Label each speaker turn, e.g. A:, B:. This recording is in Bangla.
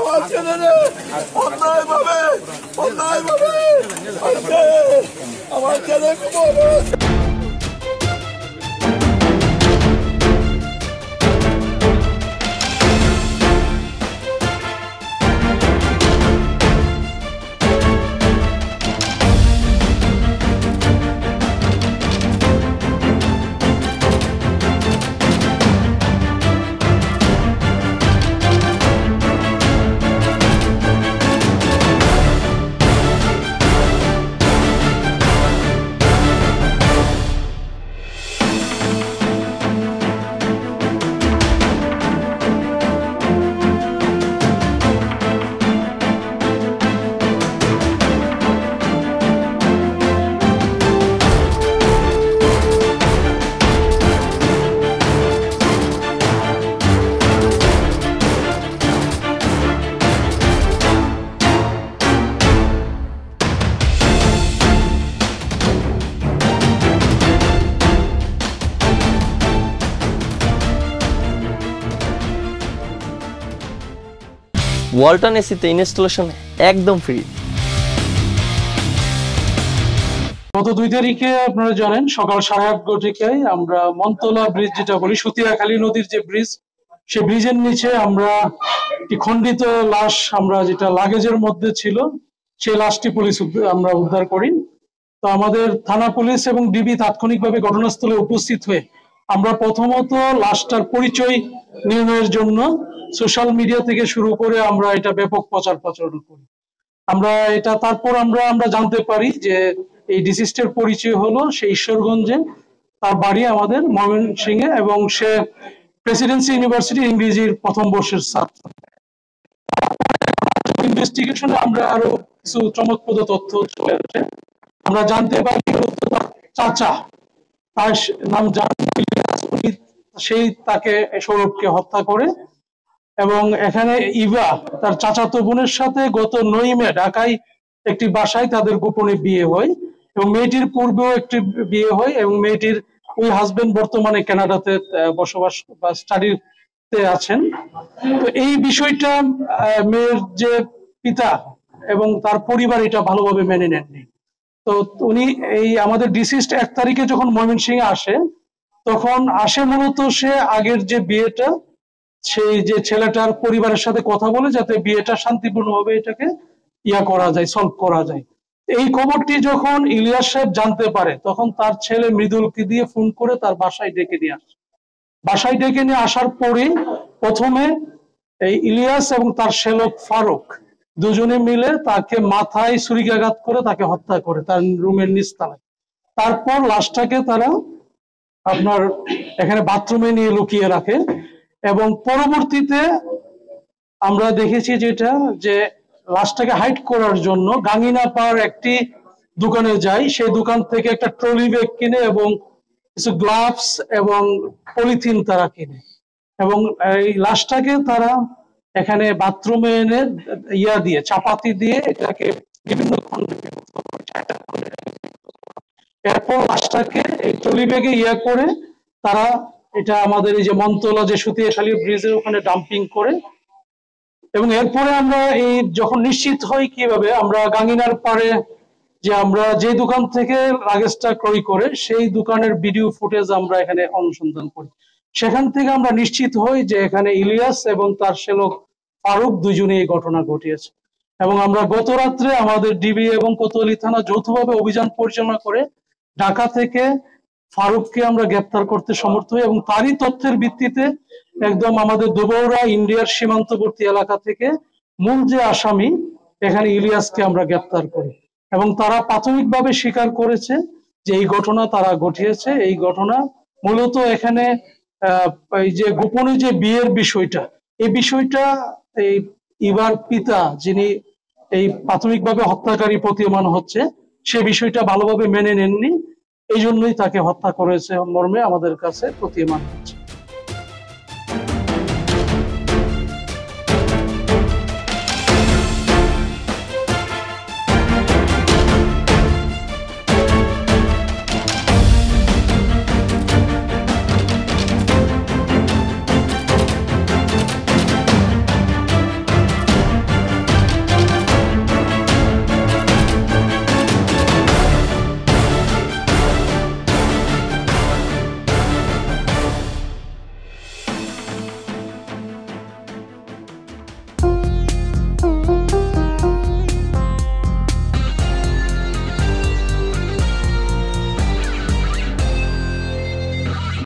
A: আমার ছেলেরে অন্যায় ভাবে আমার ছেলে
B: ওয়ালটন এসিতে ইনস্টলেশন একদম ফ্রি।
C: গত 2 তারিখে আপনারা জানেন সকাল 8:30 আমরা মনতলা ব্রিজ যেটা বলি সুতিয়াখালী নদীর যে ব্রিজ, সেই ব্রিজের নিচে আমরা একটি খণ্ডিত লাশ, আমরা যেটা লাগেজের মধ্যে ছিল সেই লাশটি আমরা উদ্ধার করি। তো আমাদের থানা পুলিশ এবং ডিবি তাৎক্ষণিকভাবে ঘটনাস্থলে উপস্থিত হয়ে আমরা প্রথমত লাশটার পরিচয় নির্ণয়ের জন্য সোশ্যাল মিডিয়া থেকে শুরু করে আমরা এটা ব্যাপক প্রচার প্রচারণা করি। তারপর আমরা জানতে পারি যে এই ডিসিস্টের পরিচয় হলো সে ঈশ্বরগঞ্জে, তার বাড়ি আমাদের ময়মনসিংহে এবং সে প্রেসিডেন্সি ইউনিভার্সিটি ইংরেজির প্রথম বর্ষের ছাত্র। ইনভেস্টিগেশনে আমরা আরো কিছু চমকপ্রদ তথ্য চলে আসে। আমরা জানতে পারি চাচা, তার নাম সেই তাকে সৌরভকে হত্যা করে, এবং এখানে ইভা তার চাচাতো বোনের সাথে গত 9 মে ঢাকায় একটি বাসায় তাদের গোপনে বিয়ে হয় এবং মেয়েটির পূর্বেও একটি বিয়ে হয় এবং মেয়েটির ওই হাজবেন্ড বর্তমানে কানাডাতে বসবাস বা স্টাডিতে আছেন। তো এই বিষয়টা মেয়ের যে পিতা এবং তার পরিবার এটা ভালোভাবে মেনে নেননি। তো উনি এই আমাদের ডিসিস্ট 1 তারিখে যখন ময়মনসিংহে আসে, তখন আসে মূলত সে আগের যে বিয়েটা, সেই যে ছেলেটার পরিবারের সাথে কথা বলে যাতে বিয়েটা শান্তিপূর্ণভাবে এটাকে সলভ করা যায়। এই খবরটি যখন ইলিয়াস সাহেব জানতে পারে, তখন তার ছেলে মৃদুলকে দিয়ে ফোন করে তার বাসায় ডেকে নিয়ে আসে। বাসায় ডেকে নিয়ে আসার পরে প্রথমে এই ইলিয়াস এবং তার শ্যালক ফারুক দুজনে মিলে তাকে মাথায় ছুরিকাঘাত করে তাকে হত্যা করে তার রুমের নিচতলায়। তারপর লাশটাকে তারা আপনার এখানে বাথরুমে নিয়ে লুকিয়ে রাখে এবং পরবর্তীতে আমরা দেখেছি যেটা যে লাশটাকে হাইড করার জন্য গাঙ্গিনাপাড় একটি দোকানে যায়, সেই দোকান থেকে একটা ট্রলি ব্যাগ কিনে এবং কিছু গ্লাভস এবং পলিথিন তারা কিনে এবং এই লাশটাকে তারা এখানে বাথরুমে এনে দিয়ে চাপাতি দিয়ে এটাকে বিভিন্ন খণ্ডে, এরপর লাশটাকে এই ট্রলি ব্যাগে করে তারা এটা আমাদের এই যে মনতলা যে সুতিয়াখালী ব্রিজের ওখানে ডাম্পিং করে। এবং এরপরে আমরা এই যখন নিশ্চিত হই কিভাবে, আমরা গাঙ্গিনার পাড়ে যে আমরা যে দোকান থেকে লাগেজটা ক্রয় করে সেই দোকানের ভিডিও ফুটেজ আমরা এখানে অনুসন্ধান করি। সেখান থেকে আমরা নিশ্চিত হই যে এখানে ইলিয়াস এবং তার শ্যালক ফারুক দুজনে এই ঘটনা ঘটিয়েছে। এবং আমরা গত রাত্রে আমাদের ডিবি এবং কোতোয়ালি থানা যৌথভাবে অভিযান পরিচালনা করে ঢাকা থেকে ফারুককে আমরা গ্রেপ্তার করতে সমর্থ হই এবং তারই তথ্যের ভিত্তিতে একদম আমাদের দুবৌরা ইন্ডিয়ার সীমান্তবর্তী এলাকা থেকে মূল যে আসামি এখানে ইলিয়াসকে আমরা গ্রেপ্তার করি এবং তারা প্রাথমিকভাবে স্বীকার করেছে যে এই ঘটনা তারা ঘটিয়েছে। এই ঘটনা মূলত এখানে এই যে গোপনে যে বিয়ের বিষয়টা, এই বিষয়টা এই ইভার পিতা যিনি এই প্রাথমিকভাবে হত্যাকারী প্রতীয়মান হচ্ছে, সে বিষয়টা ভালোভাবে মেনে নেননি, এই জন্যই তাকে হত্যা করেছে মর্মে আমাদের কাছে প্রতীয়মান হচ্ছে।